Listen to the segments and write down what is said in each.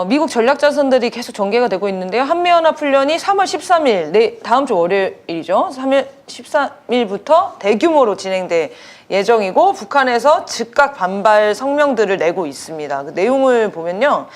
미국 전략자산들이 계속 전개가 되고 있는데요. 한미연합훈련이 3월 13일, 다음 주 월요일이죠. 3월 13일부터 대규모로 진행될 예정이고 북한에서 즉각 반발 성명들을 내고 있습니다. 그 내용을 보면요.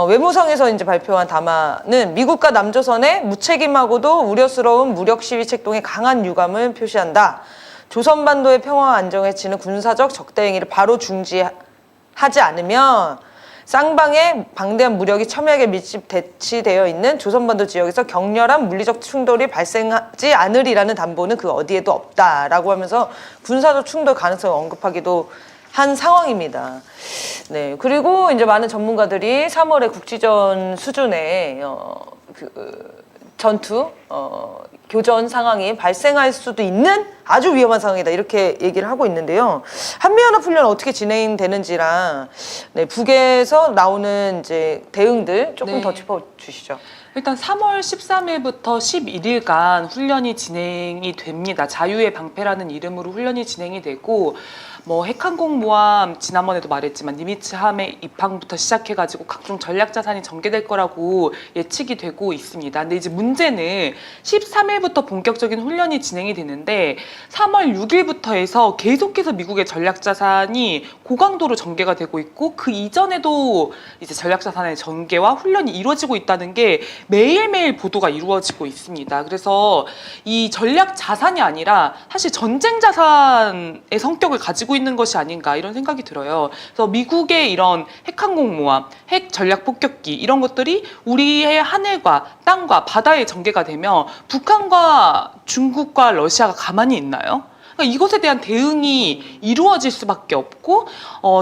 외무성에서 이제 발표한 담화는 미국과 남조선의 무책임하고도 우려스러운 무력 시위 책동에 강한 유감을 표시한다. 조선반도의 평화와 안정에 치는 군사적 적대 행위를 바로 중지하지 않으면 쌍방의 방대한 무력이 첨예하게 밀집 대치되어 있는 조선반도 지역에서 격렬한 물리적 충돌이 발생하지 않으리라는 담보는 그 어디에도 없다라고 하면서 군사적 충돌 가능성을 언급하기도 한 상황입니다. 네, 그리고 이제 많은 전문가들이 3월에 국지전 수준의 전투, 교전 상황이 발생할 수도 있는 아주 위험한 상황이다 이렇게 얘기를 하고 있는데요. 한미연합훈련 어떻게 진행되는지랑 북에서 나오는 이제 대응들 조금 더 짚어주시죠. 일단 3월 13일부터 11일간 훈련이 진행이 됩니다. 자유의 방패라는 이름으로 훈련이 진행이 되고 핵항공모함 지난번에도 말했지만 니미츠 함의 입항부터 시작해가지고 각종 전략자산이 전개될 거라고 예측이 되고 있습니다. 근데 이제 문제는 13일부터 본격적인 훈련이 진행이 되는데 3월 6일부터 해서 계속해서 미국의 전략자산이 고강도로 전개가 되고 있고 그 이전에도 이제 전략자산의 전개와 훈련이 이루어지고 있다는 게 매일매일 보도가 이루어지고 있습니다. 그래서 이 전략자산이 아니라 사실 전쟁자산의 성격을 가지고 있는 것이 아닌가 이런 생각이 들어요. 그래서 미국의 이런 핵항공모함, 핵 전략 폭격기 이런 것들이 우리의 하늘과 땅과 바다에 전개가 되면 북한과 중국과 러시아가 가만히 있나요? 그러니까 이것에 대한 대응이 이루어질 수밖에 없고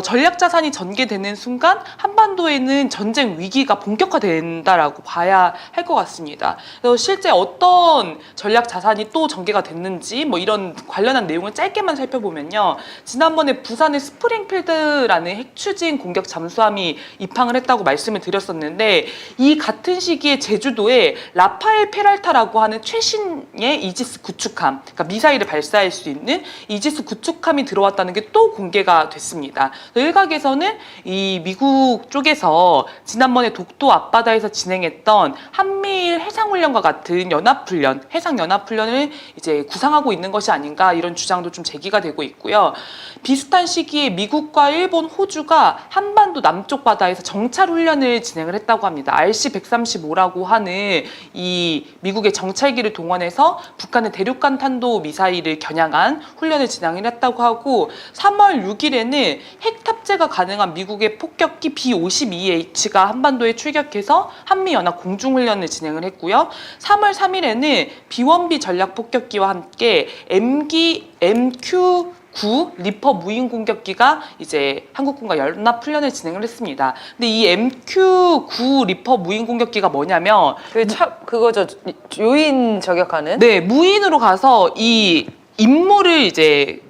전략자산이 전개되는 순간 한반도에는 전쟁 위기가 본격화된다라고 봐야 할 것 같습니다. 그래서 실제 어떤 전략자산이 또 전개가 됐는지 이런 관련한 내용을 짧게만 살펴보면요. 지난번에 부산의 스프링필드라는 핵추진 공격 잠수함이 입항을 했다고 말씀을 드렸었는데 이 같은 시기에 제주도에 라파엘 페랄타라고 하는 최신의 이지스 구축함, 그러니까 미사일을 발사할 수 있는 이지스 구축함이 들어왔다는 게 또 공개가 됐습니다. 일각에서는 이 미국 쪽에서 지난번에 독도 앞바다에서 진행했던 한미일 해상훈련과 같은 연합훈련, 해상연합훈련을 이제 구상하고 있는 것이 아닌가 이런 주장도 좀 제기가 되고 있고요. 비슷한 시기에 미국과 일본, 호주가 한반도 남쪽 바다에서 정찰훈련을 진행을 했다고 합니다. RC-135라고 하는 이 미국의 정찰기를 동원해서 북한의 대륙간 탄도 미사일을 겨냥한 훈련을 진행을 했다고 하고 3월 6일에는 핵 탑재가 가능한 미국의 폭격기 B-52H가 한반도에 출격해서 한미연합 공중훈련을 진행을 했고요. 3월 3일에는 B-1B 전략폭격기와 함께 MQ-9 리퍼 무인 공격기가 이제 한국군과 연합 훈련을 진행을 했습니다. 근데 이 MQ-9 리퍼 무인 공격기가 뭐냐면 그거죠. 요인 저격하는? 네, 무인으로 가서 이 임무를 이제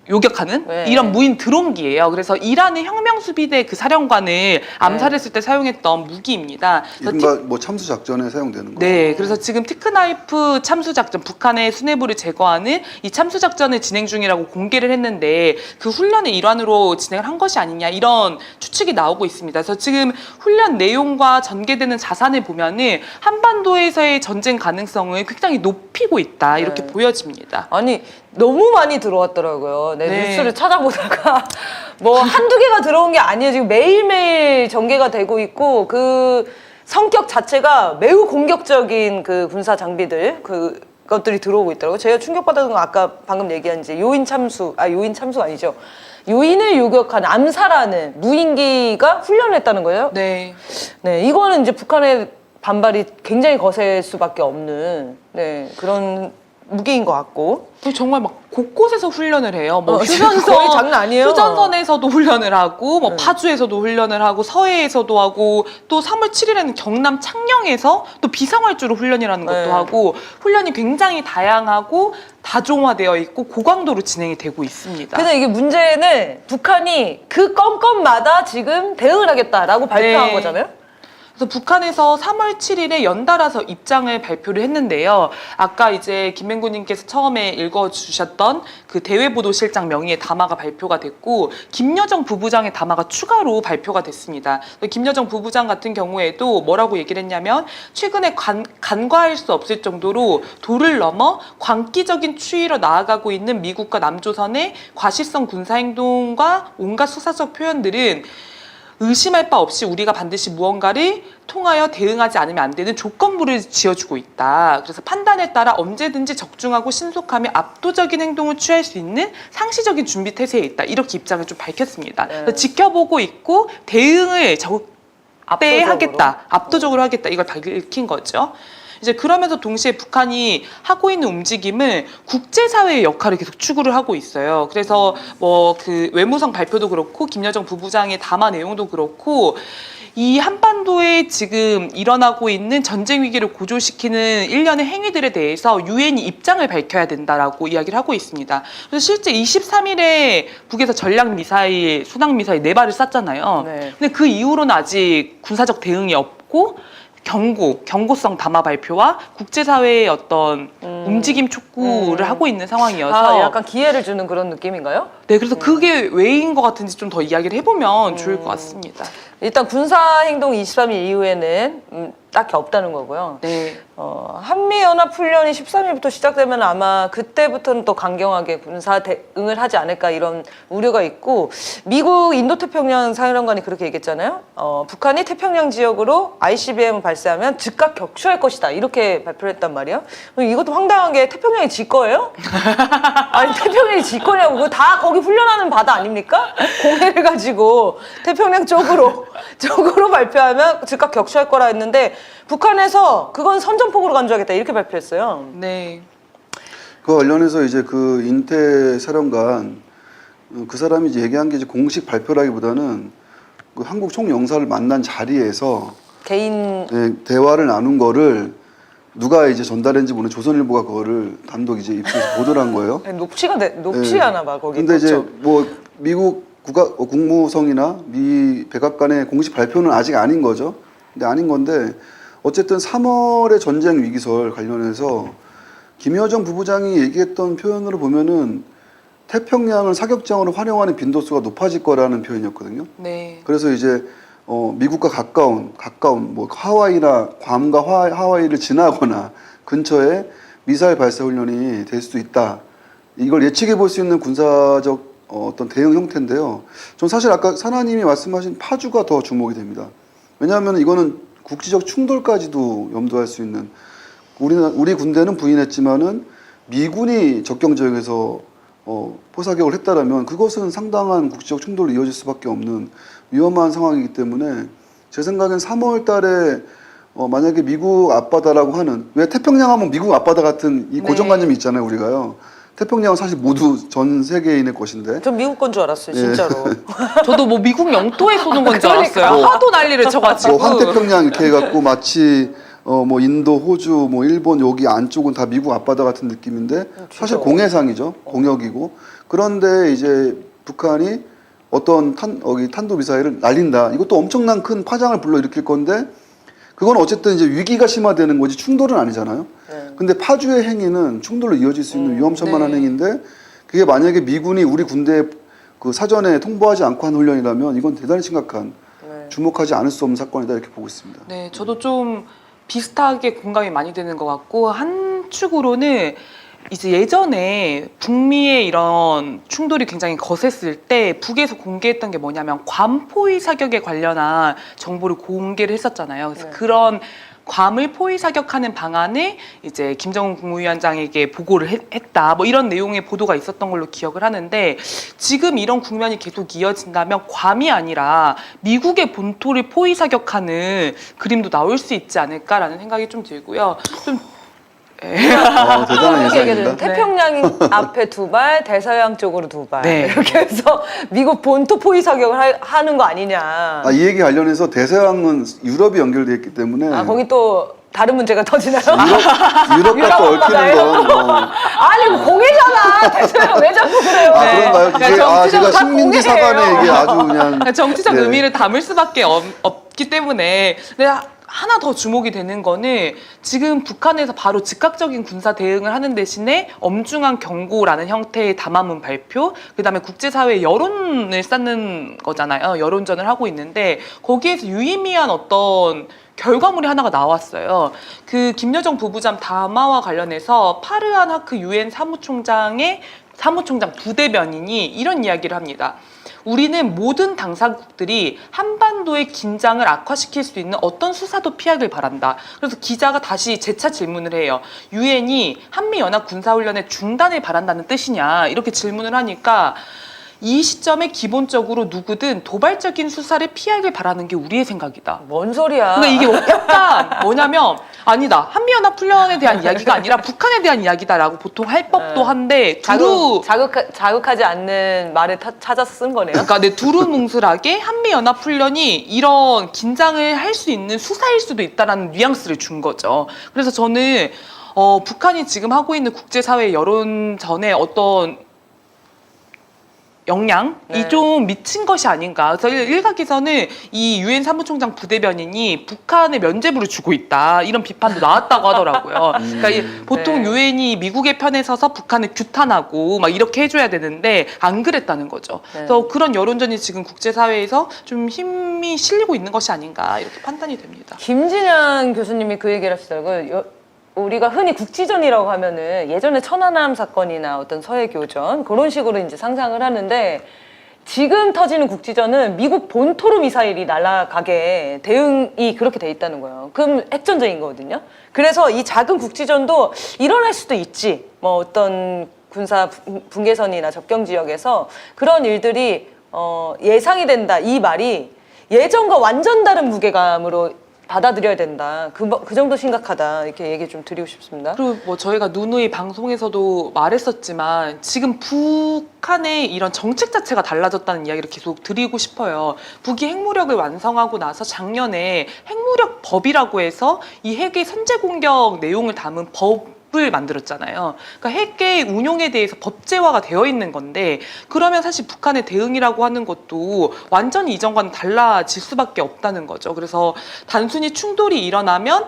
요격하는 이런 무인 드론기예요. 그래서 이란의 혁명수비대 그 사령관을 암살했을 때 사용했던 무기입니다. 이른바 참수 작전에 사용되는 거죠. 네, 그래서 지금 티크나이프 참수 작전, 북한의 수뇌부를 제거하는 이 참수 작전을 진행 중이라고 공개를 했는데 그 훈련의 일환으로 진행을 한 것이 아니냐 이런 추측이 나오고 있습니다. 그래서 지금 훈련 내용과 전개되는 자산을 보면은 한반도에서의 전쟁 가능성을 굉장히 높이고 있다 이렇게 보여집니다. 아니 너무 많이 들어왔더라고요. 뉴스를 찾아보다가 한두 개가 들어온 게 아니에요. 지금 매일매일 전개가 되고 있고 그 성격 자체가 매우 공격적인 그 군사 장비들 그것들이 들어오고 있더라고요. 제가 충격받았던 건 아까 방금 얘기한 이제 요인 참수가 아니죠. 요인을 요격하는 암살하는 무인기가 훈련을 했다는 거예요. 네, 이거는 이제 북한의 반발이 굉장히 거셀 수밖에 없는 그런 무기인 것 같고 정말 곳곳에서 훈련을 해요. 휴전선 거의 장난 아니에요. 휴전선에서도 훈련을 하고 파주에서도 훈련을 하고 서해에서도 하고 또 3월 7일에는 경남 창녕에서 또 비상활주로 훈련이라는 것도 하고 훈련이 굉장히 다양하고 다종화되어 있고 고강도로 진행이 되고 있습니다. 근데 이게 문제는 북한이 그 건건마다 지금 대응을 하겠다라고 발표한 거잖아요. 그래서 북한에서 3월 7일에 연달아서 입장을 발표를 했는데요. 아까 이제 김맹구님께서 처음에 읽어주셨던 그 대외보도실장 명의의 담화가 발표가 됐고, 김여정 부부장의 담화가 추가로 발표가 됐습니다. 김여정 부부장 같은 경우에도 뭐라고 얘기를 했냐면, 최근에 간과할 수 없을 정도로 도를 넘어 광기적인 추이로 나아가고 있는 미국과 남조선의 과시성 군사행동과 온갖 수사적 표현들은 의심할 바 없이 우리가 반드시 무언가를 통하여 대응하지 않으면 안 되는 조건부를 지어주고 있다. 그래서 판단에 따라 언제든지 적중하고 신속하며 압도적인 행동을 취할 수 있는 상시적인 준비 태세에 있다. 이렇게 입장을 좀 밝혔습니다. 그래서 지켜보고 있고 대응을 때에 하겠다. 압도적으로 하겠다. 이걸 밝힌 거죠. 이제 그러면서 동시에 북한이 하고 있는 움직임을 국제사회의 역할을 계속 추구를 하고 있어요. 그래서 뭐 그 외무성 발표도 그렇고 김여정 부부장의 담화 내용도 그렇고 이 한반도에 지금 일어나고 있는 전쟁 위기를 고조시키는 일련의 행위들에 대해서 유엔이 입장을 밝혀야 된다라고 이야기를 하고 있습니다. 그래서 실제 23일에 북에서 전략미사일, 순항미사일 4발을 쐈잖아요. 네. 근데 그 이후로는 아직 군사적 대응이 없고 경고성 담화 발표와 국제사회의 어떤 움직임 촉구를 하고 있는 상황이어서 약간 기회를 주는 그런 느낌인가요? 네, 그래서 그게 왜인 것 같은지 좀 더 이야기를 해보면 좋을 것 같습니다. 일단 군사행동 23일 이후에는 딱히 없다는 거고요. 네. 한미연합훈련이 13일부터 시작되면 아마 그때부터는 또 강경하게 군사 대응을 하지 않을까 이런 우려가 있고, 미국 인도태평양 사령관이 그렇게 얘기했잖아요. 북한이 태평양 지역으로 ICBM을 발사하면 즉각 격추할 것이다. 이렇게 발표를 했단 말이에요. 이것도 황당한 게 태평양이 지 거예요? 아니 태평양이 지 거냐고. 그거 다 거기 훈련하는 바다 아닙니까? 공해를 가지고 태평양 쪽으로 발표하면 즉각 격추할 거라 했는데 북한에서 그건 선전포고로 간주하겠다 이렇게 발표했어요. 네. 그 관련해서 이제 그 인태 사령관 그 사람이 이제 얘기한 게 이제 공식 발표라기보다는 그 한국 총영사를 만난 자리에서 개인 대화를 나눈 거를 누가 이제 전달했는지 모르는 조선일보가 그거를 단독 이제 입수해서 보도를 한 거예요. 높지 않아 봐 거기. 근데 이제 뭐 미국 국무성이나 미 백악관의 공식 발표는 아직 아닌 거죠. 근데 아닌 건데 어쨌든 3월의 전쟁 위기설 관련해서 김여정 부부장이 얘기했던 표현으로 보면은 태평양을 사격장으로 활용하는 빈도수가 높아질 거라는 표현이었거든요. 네. 그래서 이제 미국과 가까운 뭐 하와이나 괌과 하와이를 지나거나 근처에 미사일 발사 훈련이 될 수도 있다. 이걸 예측해 볼 수 있는 군사적 어떤 대응 형태인데요. 전 사실 아까 사나님이 말씀하신 파주가 더 주목이 됩니다. 왜냐하면 이거는 국지적 충돌까지도 염두할 수 있는, 우리 군대는 부인했지만은 미군이 적경 지역에서 포사격을 했다라면 그것은 상당한 국지적 충돌로 이어질 수밖에 없는 위험한 상황이기 때문에 제 생각엔 3월 달에 만약에 미국 앞바다라고 하는, 왜 태평양 하면 미국 앞바다 같은 이 고정관념이 있잖아요, 우리가요. 태평양은 사실 모두 전 세계인의 것인데. 전 미국 건 줄 알았어요, 진짜로. 저도 뭐 미국 영토에 쏘는 건 줄 알았어요. 하도 난리를 쳐가지고. 환태평양 이렇게 해갖고 마치 뭐 인도, 호주, 뭐 일본 여기 안쪽은 다 미국 앞바다 같은 느낌인데 사실 공해상이죠, 공역이고. 그런데 이제 북한이 어떤 탄도미사일을 날린다. 이것도 엄청난 큰 파장을 불러일으킬 건데 그건 어쨌든 이제 위기가 심화되는 거지 충돌은 아니잖아요. 근데 파주의 행위는 충돌로 이어질 수 있는 위험천만한 행위인데 그게 만약에 미군이 우리 군대에 그 사전에 통보하지 않고 한 훈련이라면 이건 대단히 심각한, 주목하지 않을 수 없는 사건이다 이렇게 보고 있습니다. 네, 저도 좀 비슷하게 공감이 많이 되는 것 같고, 한 축으로는 이제 예전에 북미의 이런 충돌이 굉장히 거셌을 때 북에서 공개했던 게 뭐냐면 괌 포위 사격에 관련한 정보를 공개를 했었잖아요. 그래서 그런 괌을 포위 사격하는 방안을 이제 김정은 국무위원장에게 보고를 했다. 뭐 이런 내용의 보도가 있었던 걸로 기억을 하는데, 지금 이런 국면이 계속 이어진다면 괌이 아니라 미국의 본토를 포위 사격하는 그림도 나올 수 있지 않을까라는 생각이 좀 들고요. 좀 대단한 예상입니다. 태평양 앞에 2발, 대서양 쪽으로 2발. 네. 이렇게 해서 미국 본토 포위 사격을 하는 거 아니냐. 이 얘기 관련해서 대서양은 유럽이 연결되어 있기 때문에 거기 또 다른 문제가 터지나요? 유럽과 또 얽히는 건 아니 뭐 공해잖아. 대서양 왜 자꾸 그래요? 그런가요? 그러니까 제가 식민지 사관에 이게 아주 그냥 정치적 의미를 담을 수밖에 있기 때문에 내가 하나 더 주목이 되는 거는 지금 북한에서 바로 즉각적인 군사 대응을 하는 대신에 엄중한 경고라는 형태의 담화문 발표, 그다음에 국제사회 여론을 쌓는 거잖아요. 여론전을 하고 있는데 거기에서 유의미한 어떤 결과물이 하나가 나왔어요. 그 김여정 부부장 담화와 관련해서 파르한 하크 유엔 사무총장 부대변인이 이런 이야기를 합니다. 우리는 모든 당사국들이 한반도의 긴장을 악화시킬 수 있는 어떤 수사도 피하길 바란다. 그래서 기자가 다시 재차 질문을 해요. 유엔이 한미연합 군사훈련의 중단을 바란다는 뜻이냐 이렇게 질문을 하니까 이 시점에 기본적으로 누구든 도발적인 수사를 피하길 바라는 게 우리의 생각이다. 뭔 소리야? 근데 이게 약간 뭐냐면 아니다. 한미연합 훈련에 대한 이야기가 아니라 북한에 대한 이야기다라고 보통 할 법도 한데 두루 자극하지 않는 말을 찾아서 쓴 거네요. 그러니까 두루뭉술하게 한미연합 훈련이 이런 긴장을 할 수 있는 수사일 수도 있다라는 뉘앙스를 준 거죠. 그래서 저는 북한이 지금 하고 있는 국제사회 여론전에 어떤 영향이 네. 좀 미친 것이 아닌가. 그래서 일각에서는 이 유엔 사무총장 부대변인이 북한에 면죄부를 주고 있다. 이런 비판도 나왔다고 하더라고요. 그러니까 보통 네. 유엔이 미국의 편에 서서 북한을 규탄하고 막 이렇게 해줘야 되는데 안 그랬다는 거죠. 네. 그래서 그런 여론전이 지금 국제사회에서 좀 힘이 실리고 있는 것이 아닌가 이렇게 판단이 됩니다. 김진양 교수님이 그 얘기를 하시더라고요. 우리가 흔히 국지전이라고 하면은 예전에 천안함 사건이나 어떤 서해교전 그런 식으로 이제 상상을 하는데 지금 터지는 국지전은 미국 본토로 미사일이 날아가게 대응이 그렇게 돼 있다는 거예요. 그럼 핵전쟁인 거거든요. 그래서 이 작은 국지전도 일어날 수도 있지. 뭐 어떤 군사 분계선이나 접경 지역에서 그런 일들이 예상이 된다. 이 말이 예전과 완전 다른 무게감으로 받아들여야 된다. 그 정도 심각하다. 이렇게 얘기 좀 드리고 싶습니다. 그리고 뭐 저희가 누누이 방송에서도 말했었지만 지금 북한의 이런 정책 자체가 달라졌다는 이야기를 계속 드리고 싶어요. 북이 핵무력을 완성하고 나서 작년에 핵무력 법이라고 해서 이 핵의 선제 공격 내용을 담은 법을 만들었잖아요. 그러니까 핵의 운용에 대해서 법제화가 되어 있는 건데 그러면 사실 북한의 대응이라고 하는 것도 완전히 이전과는 달라질 수밖에 없다는 거죠. 그래서 단순히 충돌이 일어나면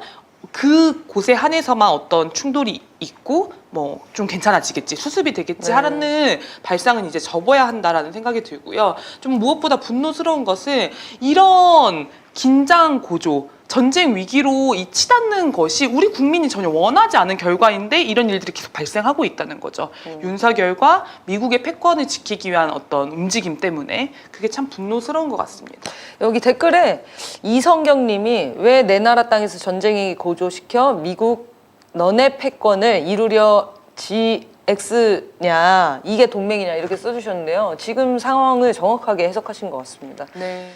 그 곳에 한해서만 어떤 충돌이 있고 뭐 좀 괜찮아지겠지, 수습이 되겠지 네. 하는 발상은 이제 접어야 한다라는 생각이 들고요. 좀 무엇보다 분노스러운 것은 이런 긴장 고조, 전쟁 위기로 이 치닫는 것이 우리 국민이 전혀 원하지 않은 결과인데 이런 일들이 계속 발생하고 있다는 거죠. 윤석열과 미국의 패권을 지키기 위한 어떤 움직임 때문에 그게 참 분노스러운 것 같습니다. 여기 댓글에 이성경 님이 왜 내 나라 땅에서 전쟁이 고조시켜 미국 너네 패권을 이루려 GX냐 이게 동맹이냐 이렇게 써주셨는데요. 지금 상황을 정확하게 해석하신 것 같습니다. 네.